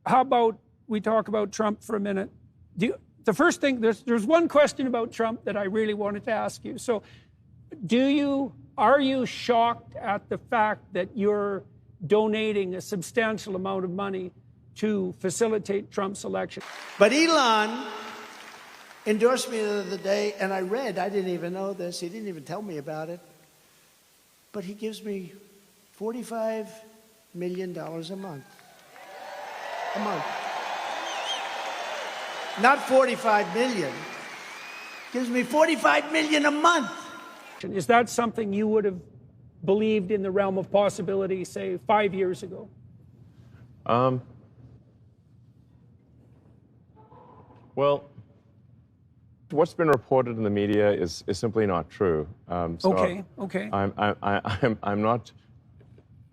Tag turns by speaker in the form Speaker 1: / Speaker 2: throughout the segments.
Speaker 1: how about we talk about Trump for a minute? The first thing, there's one question about Trump that I really wanted to ask you. So, are you shocked at the fact that you're donating a substantial amount of money to facilitate Trump's election?
Speaker 2: But Elon endorsed me the other day, and I didn't even know this, he didn't even tell me about it, but he gives me $45 million a month. A month. Not 45 million. Gives me 45 million a month.
Speaker 1: Is that something you would have believed in the realm of possibility, say, 5 years ago?
Speaker 3: Well, what's been reported in the media is simply not true.
Speaker 1: Okay.
Speaker 3: I'm not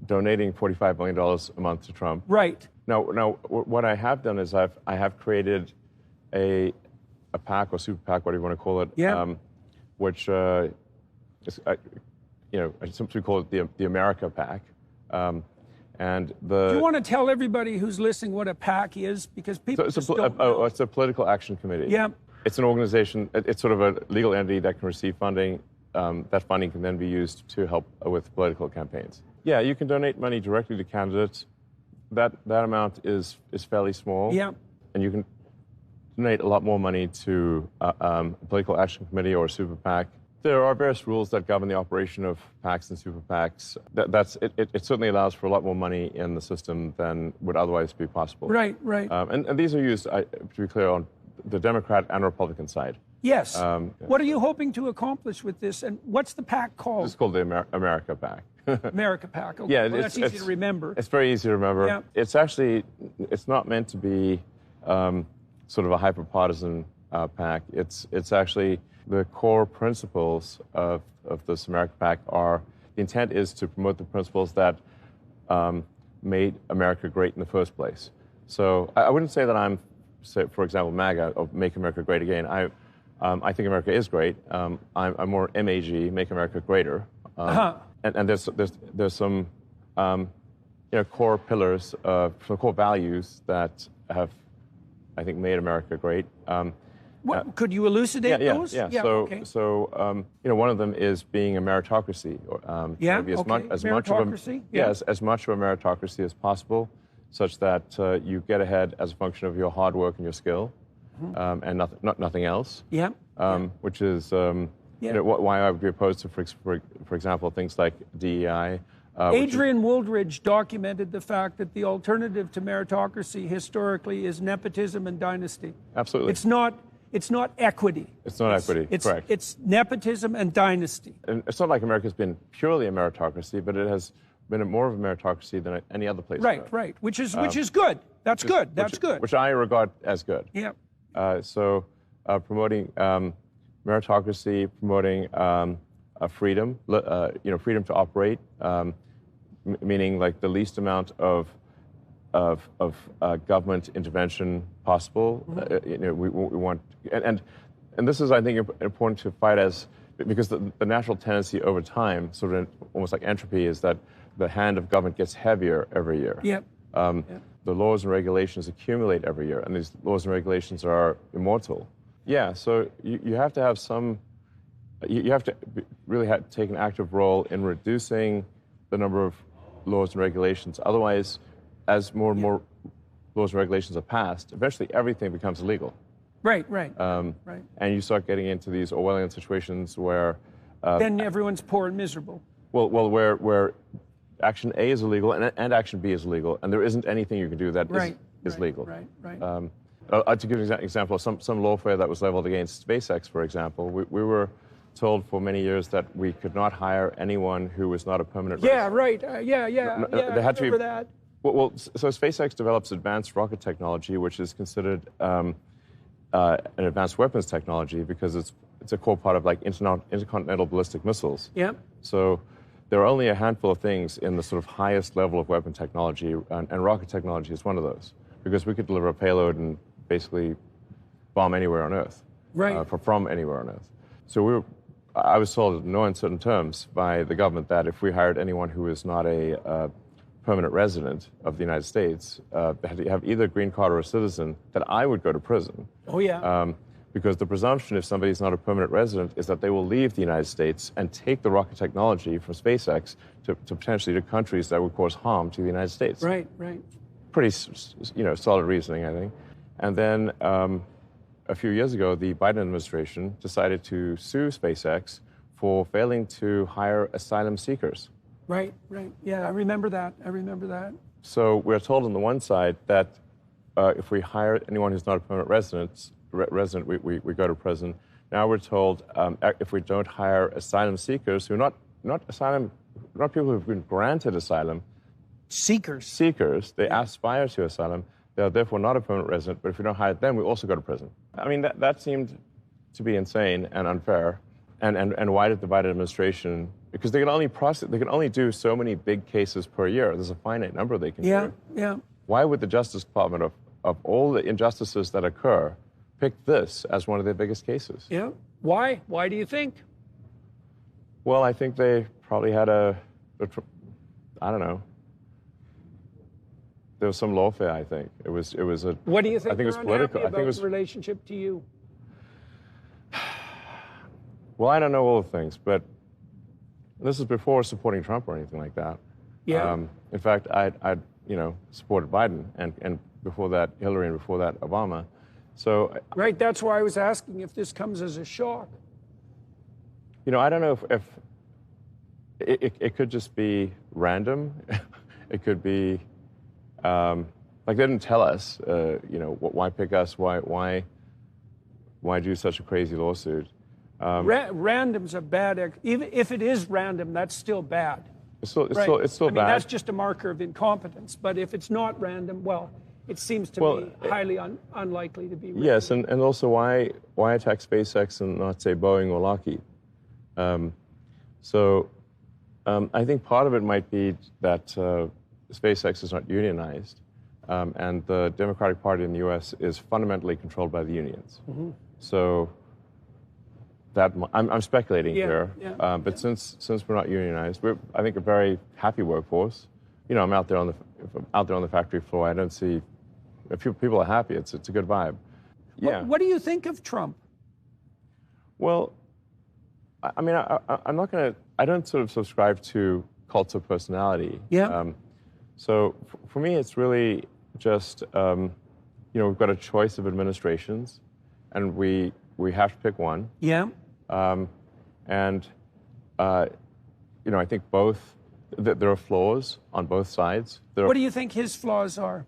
Speaker 3: donating $45 million a month to Trump.
Speaker 1: Right.
Speaker 3: Now, what I have done is I have created a PAC or super PAC, whatever you want to call it, which is, I simply call it the America PAC. And
Speaker 1: do you want to tell everybody who's listening what a PAC is? Because people
Speaker 3: it's a political action committee.
Speaker 1: Yeah.
Speaker 3: It's an organization. It's sort of a legal entity that can receive funding. That funding can then be used to help with political campaigns. Yeah, you can donate money directly to candidates. That amount is fairly small.
Speaker 1: Yeah.
Speaker 3: And you can donate a lot more money to a political action committee or a super PAC. There are various rules that govern the operation of PACs and super PACs. It certainly allows for a lot more money in the system than would otherwise be possible.
Speaker 1: Right.
Speaker 3: And these are used, to be clear, on the Democrat and Republican side.
Speaker 1: Yes. What are you hoping to accomplish with this? And what's the PAC called?
Speaker 3: It's called the America PAC.
Speaker 1: America PAC. Okay.
Speaker 3: Yeah,
Speaker 1: well, that's easy to remember.
Speaker 3: It's very easy to remember.
Speaker 1: Yeah.
Speaker 3: It's not meant to be sort of a hyper-partisan PAC. It's actually the core principles of this America PAC are, the intent is to promote the principles that made America great in the first place. So I wouldn't say that I'm, say, for example, MAGA, or Make America Great Again. I think America is great. I'm more MAG, Make America Greater. And there's some core pillars, some core values that have, I think, made America great.
Speaker 1: Could you elucidate those?
Speaker 3: Yeah.
Speaker 1: Okay.
Speaker 3: So one of them is being a meritocracy. As much of a meritocracy as possible, such that you get ahead as a function of your hard work and your skill, and nothing else.
Speaker 1: Yeah.
Speaker 3: Which is why I would be opposed to, for example, things like DEI.
Speaker 1: Adrian Wooldridge documented the fact that the alternative to meritocracy historically is nepotism and dynasty.
Speaker 3: Absolutely.
Speaker 1: It's not equity.
Speaker 3: It's not equity, correct.
Speaker 1: It's nepotism and dynasty.
Speaker 3: And it's not like America's been purely a meritocracy, but it has been more of a meritocracy than any other place.
Speaker 1: Right. Which is good. That's good. That's good.
Speaker 3: Which I regard as good.
Speaker 1: Yeah.
Speaker 3: So promoting meritocracy, promoting freedom, freedom to operate, meaning like the least amount of government intervention possible. We want, and this is, I think, important to fight because the natural tendency over time, sort of almost like entropy, is that the hand of government gets heavier every year.
Speaker 1: Yep.
Speaker 3: The laws and regulations accumulate every year, and these laws and regulations are immortal. Yeah, so you have to have you have to really take an active role in reducing the number of laws and regulations. Otherwise, as more and more laws and regulations are passed, eventually everything becomes illegal.
Speaker 1: Right.
Speaker 3: And you start getting into these Orwellian situations where
Speaker 1: then everyone's poor and miserable.
Speaker 3: Well, where action A is illegal and action B is illegal, and there isn't anything you can do that is legal.
Speaker 1: Right.
Speaker 3: To give an example, some lawfare that was leveled against SpaceX, for example, we were told for many years that we could not hire anyone who was not a permanent resident.
Speaker 1: Yeah, right. They had to be that.
Speaker 3: Well, so SpaceX develops advanced rocket technology, which is considered an advanced weapons technology because it's a core part of like intercontinental ballistic missiles.
Speaker 1: Yeah.
Speaker 3: So there are only a handful of things in the sort of highest level of weapon technology, and rocket technology is one of those, because we could deliver a payload and basically bomb anywhere on Earth.
Speaker 1: Right.
Speaker 3: From anywhere on Earth. So I was told in no uncertain terms by the government that if we hired anyone who is not a permanent resident of the United States, have either a green card or a citizen, that I would go to prison.
Speaker 1: Oh, yeah.
Speaker 3: Because the presumption, if somebody's not a permanent resident, is that they will leave the United States and take the rocket technology from SpaceX to potentially to countries that would cause harm to the United States.
Speaker 1: Right, right.
Speaker 3: Pretty, solid reasoning, I think. And then a few years ago, the Biden administration decided to sue SpaceX for failing to hire asylum seekers.
Speaker 1: Right, right. Yeah, I remember that.
Speaker 3: So we're told on the one side that if we hire anyone who's not a permanent resident, we go to prison. Now we're told if we don't hire asylum seekers who are not people who've been granted asylum. Seekers, they aspire to asylum. They're therefore not a permanent resident, but if we don't hire them, we also go to prison. I mean, that seemed to be insane and unfair. And why did the Biden administration? Because they can only do so many big cases per year. There's a finite number they can do.
Speaker 1: Yeah.
Speaker 3: Why would the Justice Department, of all the injustices that occur, pick this as one of their biggest cases?
Speaker 1: Yeah. Why? Why do you think?
Speaker 3: Well, I think they probably had I don't know. There was some lawfare, I think. It was a.
Speaker 1: What do you think?
Speaker 3: I think it was political.
Speaker 1: I think it was relationship to you.
Speaker 3: Well, I don't know all the things, but this is before supporting Trump or anything like that.
Speaker 1: Yeah.
Speaker 3: In fact, I'd supported Biden and before that Hillary and before that Obama. So.
Speaker 1: Right. That's why I was asking if this comes as a shock.
Speaker 3: I don't know if it could just be random. It could be. Like they didn't tell us, why pick us? Why do such a crazy lawsuit?
Speaker 1: Random's a bad. Even if it is random, that's still bad.
Speaker 3: It's still
Speaker 1: I mean,
Speaker 3: bad.
Speaker 1: That's just a marker of incompetence. But if it's not random, well, it seems to me highly unlikely to be random.
Speaker 3: Yes, and also why attack SpaceX and not say Boeing or Lockheed? I think part of it might be that SpaceX is not unionized, and the Democratic Party in the U.S. is fundamentally controlled by the unions. Mm-hmm. So that I'm speculating here, but since we're not unionized, we're, I think, a very happy workforce. I'm out there on the factory floor. I don't see if people are happy. It's a good vibe. Yeah.
Speaker 1: What do you think of Trump?
Speaker 3: Well, I mean, I'm not going to. I don't sort of subscribe to cults of personality.
Speaker 1: Yeah.
Speaker 3: So for me, it's really just we've got a choice of administrations, and we have to pick one.
Speaker 1: Yeah.
Speaker 3: I think both. There are flaws on both sides.
Speaker 1: What do you think his flaws are?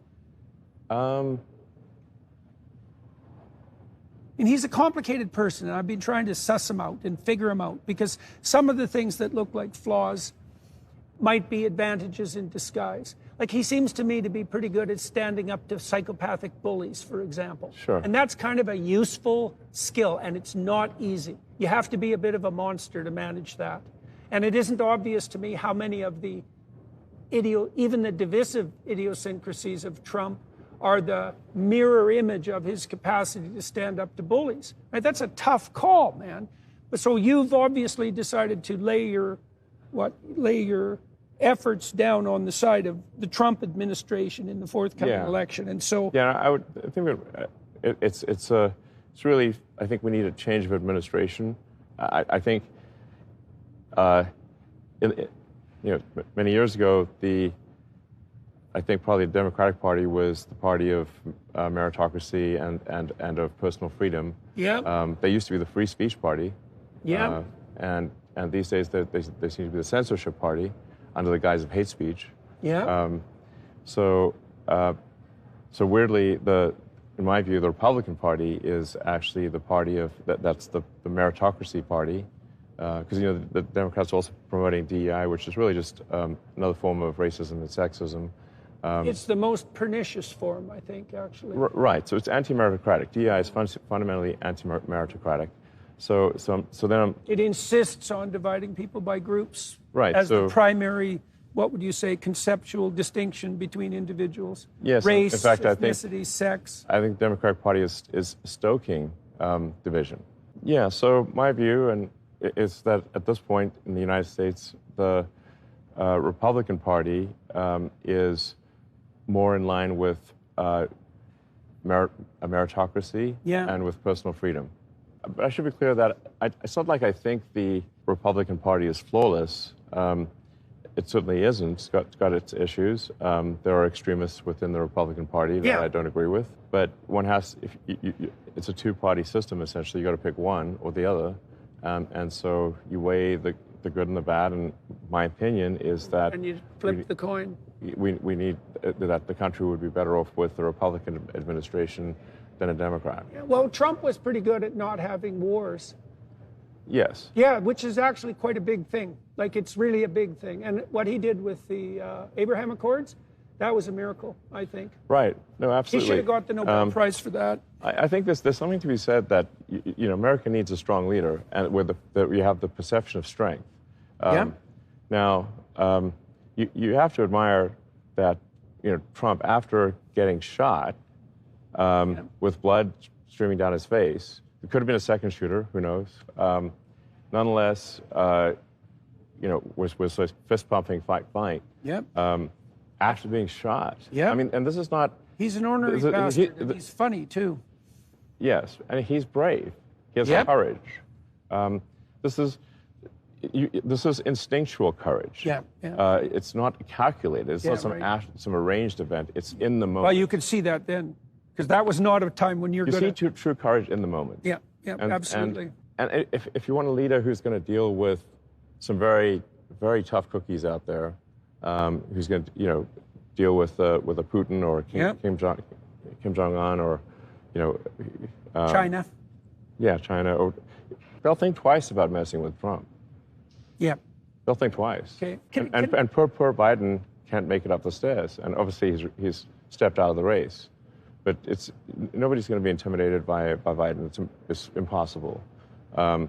Speaker 1: And he's a complicated person, and I've been trying to suss him out and figure him out, because some of the things that look like flaws might be advantages in disguise. Like, he seems to me to be pretty good at standing up to psychopathic bullies, for example.
Speaker 3: Sure.
Speaker 1: And that's kind of a useful skill, and it's not easy. You have to be a bit of a monster to manage that. And it isn't obvious to me how many of the even the divisive idiosyncrasies of Trump are the mirror image of his capacity to stand up to bullies. Right? That's a tough call, man. But so you've obviously decided to lay your efforts down on the side of the Trump administration in the forthcoming election. And so
Speaker 3: I think it's really, I think we need a change of administration. I think many years ago, I think probably the Democratic Party was the party of meritocracy and of personal freedom.
Speaker 1: Yeah.
Speaker 3: They used to be the free speech party.
Speaker 1: Yeah.
Speaker 3: And these days they seem to be the censorship party under the guise of hate speech.
Speaker 1: Yeah.
Speaker 3: So weirdly, in my view, the Republican Party is actually the party of that's the meritocracy party. Because the Democrats are also promoting DEI, which is really just another form of racism and sexism.
Speaker 1: It's the most pernicious form, I think, actually.
Speaker 3: Right. So it's anti-meritocratic. DEI is fundamentally anti-meritocratic. So then
Speaker 1: it insists on dividing people by groups.
Speaker 3: Right.
Speaker 1: As the primary, what would you say, conceptual distinction between individuals?
Speaker 3: Yes.
Speaker 1: Race,
Speaker 3: in fact,
Speaker 1: ethnicity, sex.
Speaker 3: I think the Democratic Party is stoking division. Yeah. So my view is that at this point in the United States, the Republican Party is more in line with a meritocracy and with personal freedom. But I should be clear that it's not like I think the Republican Party is flawless. It certainly isn't. It's got its issues. There are extremists within the Republican Party that I don't agree with. But one has, it's a two-party system, essentially. You got to pick one or the other. And so you weigh the good and the bad. And my opinion is that...
Speaker 1: And you flip the coin.
Speaker 3: We need that the country would be better off with the Republican administration than a Democrat.
Speaker 1: Yeah, well, Trump was pretty good at not having wars.
Speaker 3: Yes.
Speaker 1: Yeah, which is actually quite a big thing. Like, it's really a big thing. And what he did with the Abraham Accords, that was a miracle, I think.
Speaker 3: Right. No, absolutely.
Speaker 1: He should have got the Nobel Prize for that.
Speaker 3: I think there's something to be said that, America needs a strong leader, and where you have the perception of strength. Now, you have to admire that, Trump, after getting shot with blood streaming down his face, it could have been a second shooter, who knows? Nonetheless, was fist pumping, fight.
Speaker 1: Yep.
Speaker 3: After being shot.
Speaker 1: Yeah.
Speaker 3: I mean, and this is not.
Speaker 1: He's an ornery bastard. And he's funny too.
Speaker 3: Yes, and he's brave. He has courage. This is instinctual courage.
Speaker 1: Yeah.
Speaker 3: It's not calculated. It's not some arranged event. It's in the moment.
Speaker 1: Well, you could see that then, because that was not a time when you're going to...
Speaker 3: You see true courage in the moment.
Speaker 1: Yeah, absolutely.
Speaker 3: And if you want a leader who's going to deal with some very, very tough cookies out there, who's going to, deal with a Putin or Kim Jong-un or,
Speaker 1: China.
Speaker 3: Yeah, China. Or they'll think twice about messing with Trump.
Speaker 1: Yeah.
Speaker 3: They'll think twice.
Speaker 1: Okay.
Speaker 3: And poor Biden can't make it up the stairs. And obviously he's stepped out of the race. But nobody's going to be intimidated by Biden. It's impossible. But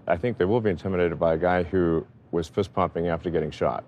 Speaker 3: I think they will be intimidated by a guy who was fist pumping after getting shot.